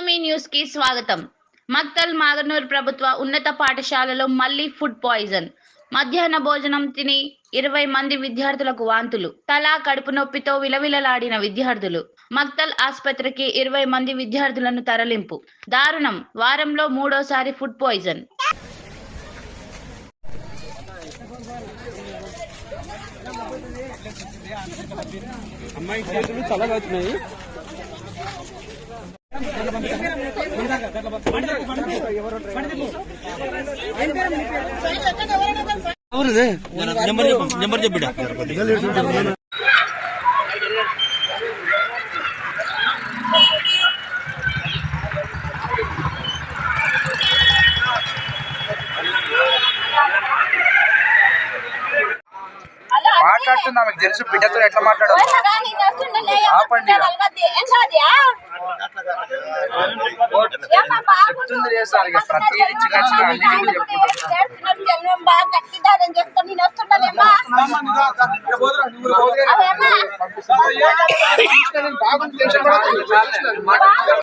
పున్నమి న్యూస్ కి స్వాగతం. మక్తల్ మాగనూర్ ప్రభుత్వ ఉన్నత పాఠశాలలో మళ్లీ ఫుడ్ పాయిజన్. మధ్యాహ్న భోజనం తిని 20 మంది విద్యార్థులకు వాంతులు. తల కడుపు నొప్పితో విలవిలలాడిన విద్యార్థులు. మక్తల్ ఆసుపత్రికి 20 మంది విద్యార్థులను తరలింపు. దారుణం, వారంలో మూడోసారి ఫుడ్ పాయిజన్. అమ్మాయి చేతులు చల్లగవుతున్నాయి. నెంబర్ చెప్పిడ మాట్లాడుతున్నా మీకు తెలుసు బిడ్డతో ఎట్లా మాట్లాడాలి. ఆపండి చెప్తుంది చేస్తారు ఇక ప్రతిదీ చిన్న చిన్న అన్నిటికీ చెప్పుకుంటారు.